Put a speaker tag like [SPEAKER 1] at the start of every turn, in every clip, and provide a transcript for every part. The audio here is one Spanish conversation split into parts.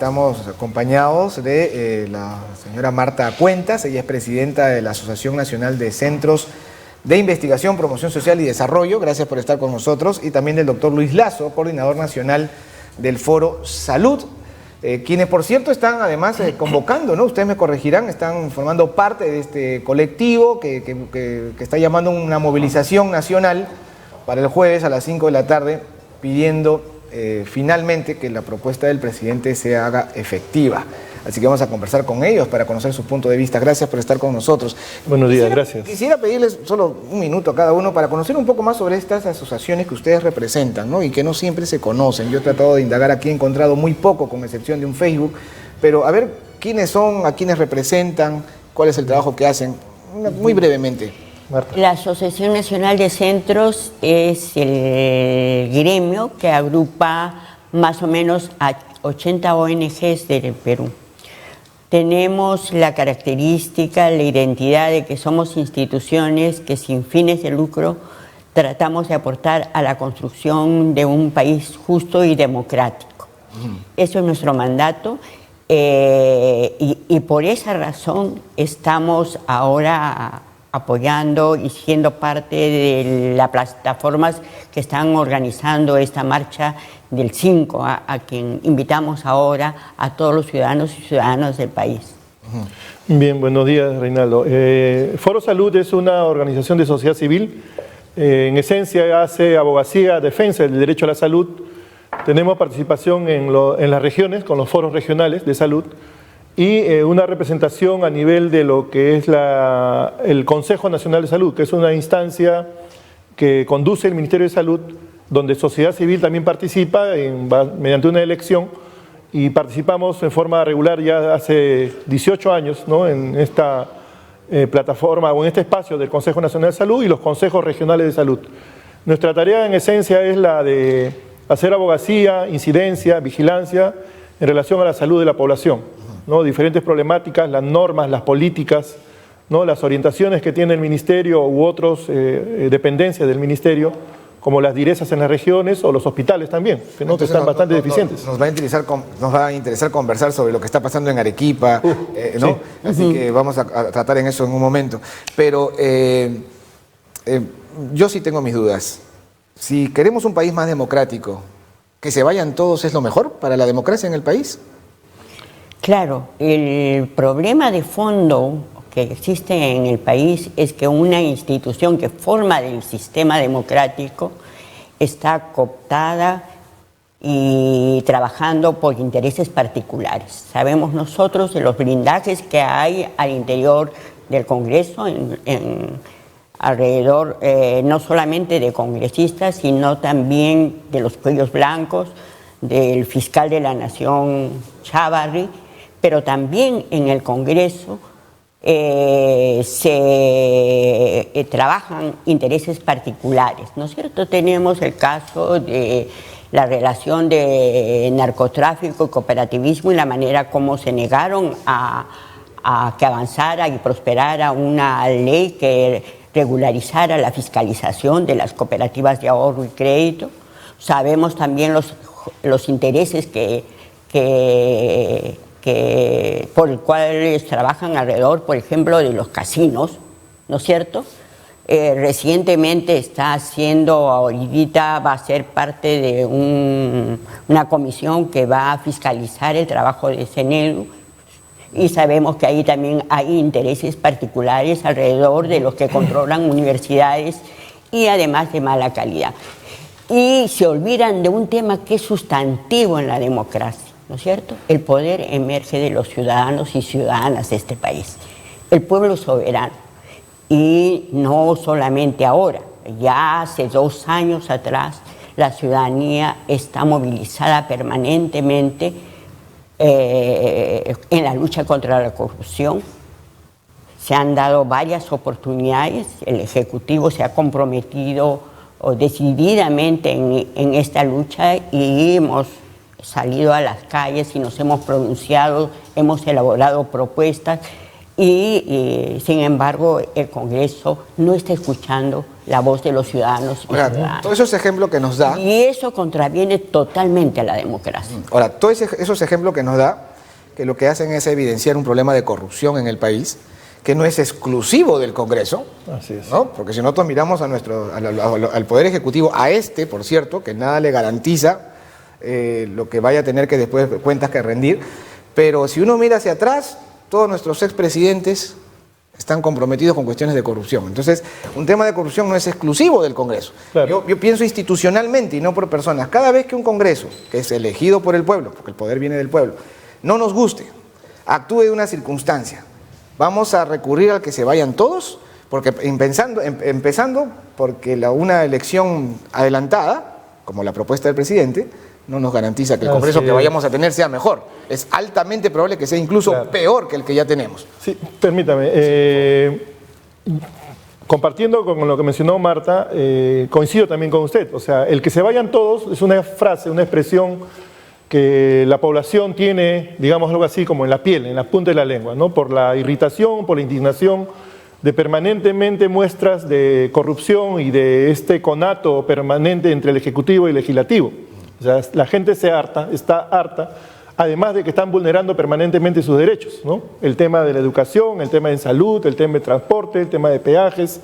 [SPEAKER 1] estamos acompañados de la señora Marta Cuentas. Ella es presidenta de la Asociación Nacional de Centros de Investigación, Promoción Social y Desarrollo. Gracias por estar con nosotros. Y también del doctor Luis Lazo, coordinador nacional del Foro Salud, quienes, por cierto, están además convocando, ¿no? Ustedes me corregirán, están formando parte de este colectivo que está llamando una movilización nacional para el jueves a las 5 de la tarde, pidiendo finalmente que la propuesta del presidente se haga efectiva. Así que vamos a conversar con ellos para conocer su punto de vista. Gracias por estar con nosotros.
[SPEAKER 2] Buenos días, gracias.
[SPEAKER 1] Quisiera pedirles solo un minuto a cada uno para conocer un poco más sobre estas asociaciones que ustedes representan, ¿no? Y que no siempre se conocen. Yo he tratado de indagar aquí, he encontrado muy poco, con excepción de un Facebook, pero a ver quiénes son, a quiénes representan, cuál es el trabajo que hacen, muy brevemente.
[SPEAKER 3] Marta. La Asociación Nacional de Centros es el gremio que agrupa más o menos a 80 ONGs del Perú. Tenemos la característica, la identidad de que somos instituciones que sin fines de lucro tratamos de aportar a la construcción de un país justo y democrático. Eso es nuestro mandato y por esa razón estamos ahora apoyando y siendo parte de las plataformas que están organizando esta marcha del 5, a quien invitamos ahora a todos los ciudadanos y ciudadanas del país.
[SPEAKER 2] Bien, buenos días, Reinaldo. Foro Salud es una organización de sociedad civil. En esencia hace abogacía, defensa del derecho a la salud. Tenemos participación en las regiones, con los foros regionales de salud, y una representación a nivel de lo que es el Consejo Nacional de Salud, que es una instancia que conduce el Ministerio de Salud, donde sociedad civil también participa mediante una elección, y participamos en forma regular ya hace 18 años, ¿no? En esta plataforma o en este espacio del Consejo Nacional de Salud y los consejos regionales de salud. Nuestra tarea en esencia es la de hacer abogacía, incidencia, vigilancia en relación a la salud de la población, ¿no? Diferentes problemáticas, las normas, las políticas, ¿no? Las orientaciones que tiene el Ministerio u otras dependencias del Ministerio, como las direzas en las regiones o los hospitales también, que, ¿no? que están bastante deficientes.
[SPEAKER 1] Nos va a interesar conversar sobre lo que está pasando en Arequipa, ¿no? Sí. Así que vamos a tratar en eso en un momento. Pero yo sí tengo mis dudas. Si queremos un país más democrático, ¿que se vayan todos es lo mejor para la democracia en el país?
[SPEAKER 3] Claro, el problema de fondo que existe en el país es que una institución que forma del sistema democrático está cooptada y trabajando por intereses particulares. Sabemos nosotros de los blindajes que hay al interior del Congreso, alrededor no solamente de congresistas, sino también de los cuellos blancos, del fiscal de la Nación Chávarri, pero también en el Congreso trabajan intereses particulares, ¿no es cierto? Tenemos el caso de la relación de narcotráfico y cooperativismo y la manera como se negaron a que avanzara y prosperara una ley que regularizara la fiscalización de las cooperativas de ahorro y crédito. Sabemos también los intereses por el cual trabajan alrededor, por ejemplo, de los casinos, ¿no es cierto? Recientemente ahorita va a ser parte de una comisión que va a fiscalizar el trabajo de CNEDU, y sabemos que ahí también hay intereses particulares alrededor de los que controlan universidades y además de mala calidad. Y se olvidan de un tema que es sustantivo en la democracia, ¿no es cierto? El poder emerge de los ciudadanos y ciudadanas de este país, el pueblo soberano. Y no solamente ahora, ya hace 2 años atrás, la ciudadanía está movilizada permanentemente en la lucha contra la corrupción. Se han dado varias oportunidades, el Ejecutivo se ha comprometido decididamente en esta lucha y hemos salido a las calles y nos hemos pronunciado, hemos elaborado propuestas y sin embargo el Congreso no está escuchando la voz de los ciudadanos y
[SPEAKER 1] Ahora,
[SPEAKER 3] ciudadanas.
[SPEAKER 1] todos esos ejemplos que nos da,
[SPEAKER 3] Y eso contraviene totalmente a la democracia.
[SPEAKER 1] ahora, todos esos ejemplos que nos da, que lo que hacen es evidenciar un problema de corrupción en el país, que no es exclusivo del Congreso,
[SPEAKER 2] Así es.
[SPEAKER 1] ¿no? Porque si nosotros miramos al Poder Ejecutivo, por cierto, que nada le garantiza lo que vaya a tener que después cuentas que rendir, pero si uno mira hacia atrás, todos nuestros expresidentes están comprometidos con cuestiones de corrupción. Entonces, un tema de corrupción no es exclusivo del Congreso.
[SPEAKER 2] Claro.
[SPEAKER 1] Yo pienso institucionalmente y no por personas. Cada vez que un Congreso, que es elegido por el pueblo, porque el poder viene del pueblo, no nos guste, actúe de una circunstancia, vamos a recurrir al que se vayan todos, porque empezando porque una elección adelantada, como la propuesta del presidente, no nos garantiza que el Congreso que vayamos a tener sea mejor. Es altamente probable que sea incluso peor que el que ya tenemos.
[SPEAKER 2] Sí, permítame. Compartiendo con lo que mencionó Marta, coincido también con usted. O sea, el que se vayan todos es una frase, una expresión que la población tiene, digamos algo así como en la piel, en la punta de la lengua, ¿no? Por la irritación, por la indignación de permanentemente muestras de corrupción y de este conato permanente entre el Ejecutivo y el Legislativo. O sea, la gente está harta, además de que están vulnerando permanentemente sus derechos, ¿no? El tema de la educación, el tema de salud, el tema de transporte, el tema de peajes,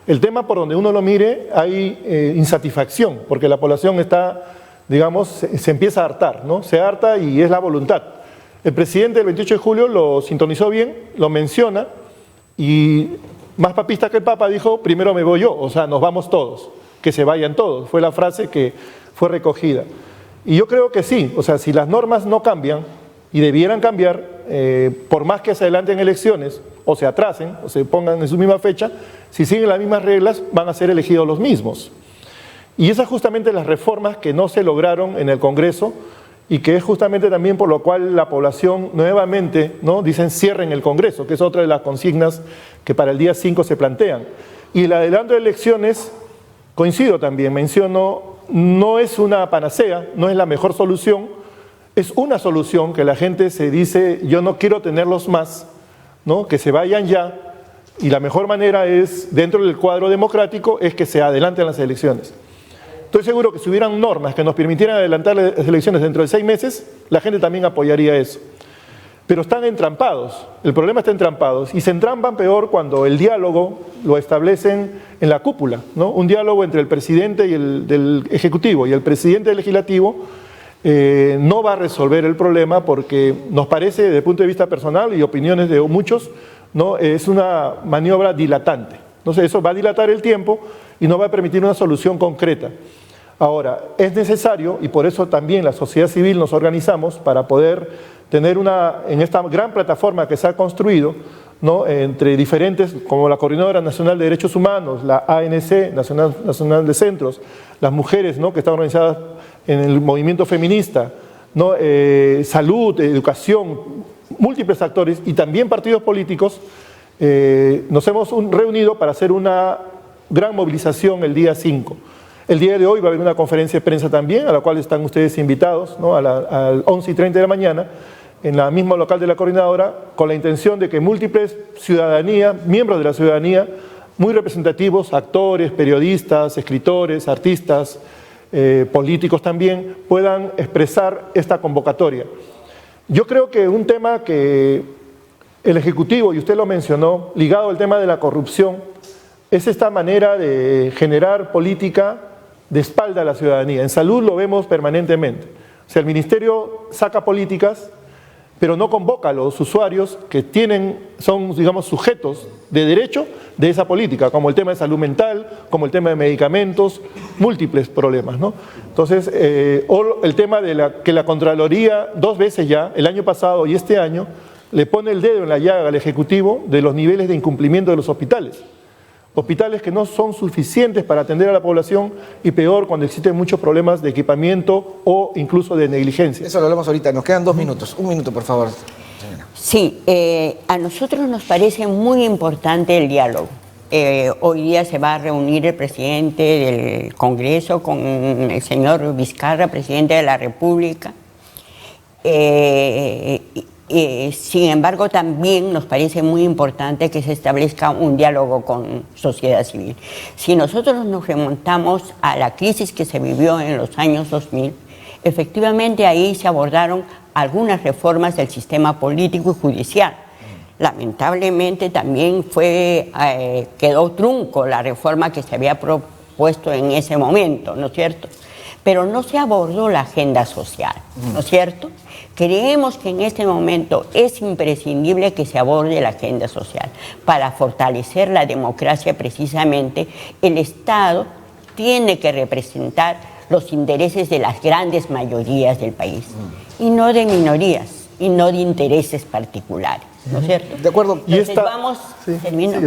[SPEAKER 2] el tema por donde uno lo mire hay insatisfacción, porque la población está, digamos, se empieza a hartar, ¿no? Se harta y es la voluntad. El presidente el 28 de julio lo sintonizó bien, lo menciona y más papista que el Papa dijo, primero me voy yo, o sea, nos vamos todos, que se vayan todos, fue la frase que fue recogida. Y yo creo que sí, o sea, si las normas no cambian y debieran cambiar, por más que se adelanten elecciones o se atrasen o se pongan en su misma fecha, si siguen las mismas reglas van a ser elegidos los mismos. Y esas justamente las reformas que no se lograron en el Congreso y que es justamente también por lo cual la población nuevamente, ¿no? Dicen cierren el Congreso, que es otra de las consignas que para el día 5 se plantean. Y el adelanto de elecciones, coincido también, menciono, no es una panacea, no es la mejor solución, es una solución que la gente se dice, yo no quiero tenerlos más, ¿no? Que se vayan ya, y la mejor manera es, dentro del cuadro democrático, es que se adelanten las elecciones. Estoy seguro que si hubieran normas que nos permitieran adelantar las elecciones dentro de 6 meses, la gente también apoyaría eso. Pero están entrampados, el problema está entrampados, y se entrampan peor cuando el diálogo lo establecen en la cúpula, ¿no? Un diálogo entre el presidente del Ejecutivo y el presidente del Legislativo no va a resolver el problema porque nos parece, desde el punto de vista personal y opiniones de muchos, ¿no? Es una maniobra dilatante. Entonces eso va a dilatar el tiempo y no va a permitir una solución concreta. Ahora, es necesario, y por eso también la sociedad civil nos organizamos para poder tener en esta gran plataforma que se ha construido, ¿no? Entre diferentes, como la Coordinadora Nacional de Derechos Humanos, la ANC, Nacional de Centros, las mujeres, ¿no? Que están organizadas en el movimiento feminista, ¿no? Salud, educación, múltiples actores y también partidos políticos, nos hemos reunido para hacer una gran movilización el día 5. El día de hoy va a haber una conferencia de prensa también, a la cual están ustedes invitados, ¿no? A las 11:30 de la mañana, en la misma local de la Coordinadora, con la intención de que múltiples miembros de la ciudadanía, muy representativos, actores, periodistas, escritores, artistas, políticos también, puedan expresar esta convocatoria. Yo creo que un tema que el Ejecutivo, y usted lo mencionó, ligado al tema de la corrupción, es esta manera de generar política de espalda a la ciudadanía. En salud lo vemos permanentemente. O sea, el Ministerio saca políticas, pero no convoca a los usuarios que son, digamos, sujetos de derecho de esa política, como el tema de salud mental, como el tema de medicamentos, múltiples problemas, ¿no? Entonces, o el tema de que la Contraloría 2 veces ya, el año pasado y este año, le pone el dedo en la llaga al Ejecutivo de los niveles de incumplimiento de los hospitales. Hospitales que no son suficientes para atender a la población y peor cuando existen muchos problemas de equipamiento o incluso de negligencia.
[SPEAKER 1] Eso lo hablamos ahorita, nos quedan 2 minutos. 1 minuto, por favor, señora.
[SPEAKER 3] Sí, a nosotros nos parece muy importante el diálogo. Hoy día se va a reunir el presidente del Congreso con el señor Vizcarra, presidente de la República. Sin embargo, también nos parece muy importante que se establezca un diálogo con sociedad civil. Si nosotros nos remontamos a la crisis que se vivió en los años 2000, efectivamente ahí se abordaron algunas reformas del sistema político y judicial. Lamentablemente también quedó trunco la reforma que se había propuesto en ese momento, ¿no es cierto? Pero no se abordó la agenda social, ¿no es cierto? Creemos que en este momento es imprescindible que se aborde la agenda social. Para fortalecer la democracia, precisamente, el Estado tiene que representar los intereses de las grandes mayorías del país, y no de minorías, y no de intereses particulares, ¿no es cierto?
[SPEAKER 1] De acuerdo.
[SPEAKER 3] Entonces vamos, termino.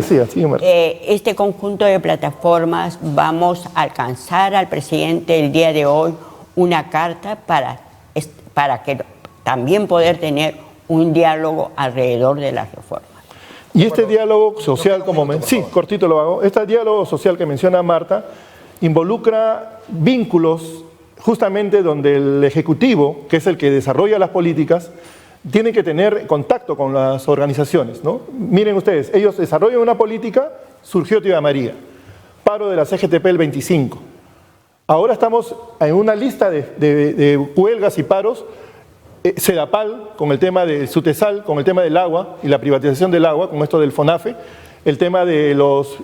[SPEAKER 3] Este conjunto de plataformas vamos a alcanzar al presidente el día de hoy una carta para que también poder tener un diálogo alrededor de las reformas.
[SPEAKER 2] Y este diálogo social, cortito lo hago, este diálogo social que menciona Marta involucra vínculos justamente donde el Ejecutivo, que es el que desarrolla las políticas, tiene que tener contacto con las organizaciones, ¿no? Miren ustedes, ellos desarrollan una política, surgió Tía María, paro de la CGTP el 25. Ahora estamos en una lista de huelgas y paros, Sedapal con el tema de Sutesal, con el tema del agua y la privatización del agua, con esto del FONAFE, el tema de los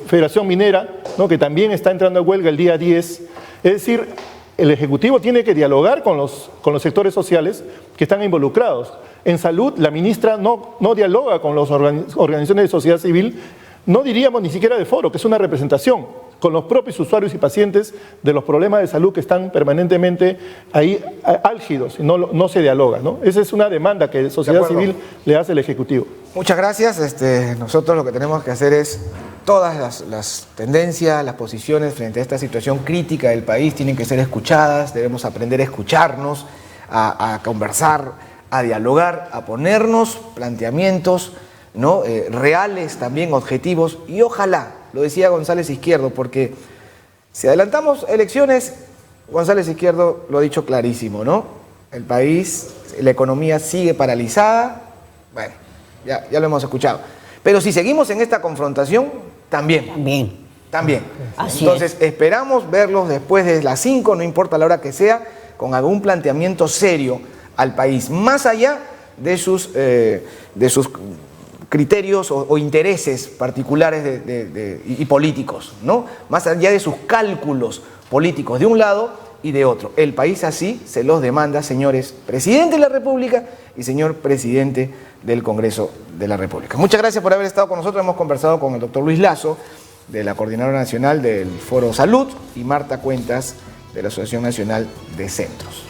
[SPEAKER 2] Federación Minera, ¿no?, que también está entrando a huelga el día 10. Es decir, el Ejecutivo tiene que dialogar con los sectores sociales que están involucrados. En salud, la ministra no dialoga con las organizaciones de sociedad civil, no diríamos ni siquiera de foro, que es una representación, con los propios usuarios y pacientes de los problemas de salud que están permanentemente ahí álgidos, y no se dialoga, ¿no? Esa es una demanda que la sociedad civil le hace al Ejecutivo.
[SPEAKER 1] Muchas gracias. Nosotros lo que tenemos que hacer es todas las tendencias, las posiciones frente a esta situación crítica del país tienen que ser escuchadas, debemos aprender a escucharnos, a conversar, a dialogar, a ponernos planteamientos, ¿no?, reales, también objetivos, y ojalá, lo decía González Izquierdo, porque si adelantamos elecciones, González Izquierdo lo ha dicho clarísimo, ¿no? El país, la economía sigue paralizada, bueno, ya lo hemos escuchado. Pero si seguimos en esta confrontación, también. Entonces, esperamos verlos después de las 5, no importa la hora que sea, con algún planteamiento serio al país, más allá de sus criterios o intereses particulares y políticos, ¿no? Más allá de sus cálculos políticos de un lado y de otro. El país así se los demanda, señores Presidente de la República y señor Presidente del Congreso de la República. Muchas gracias por haber estado con nosotros. Hemos conversado con el doctor Luis Lasso, de la Coordinadora Nacional del Foro Salud, y Marta Cuentas, de la Asociación Nacional de Centros.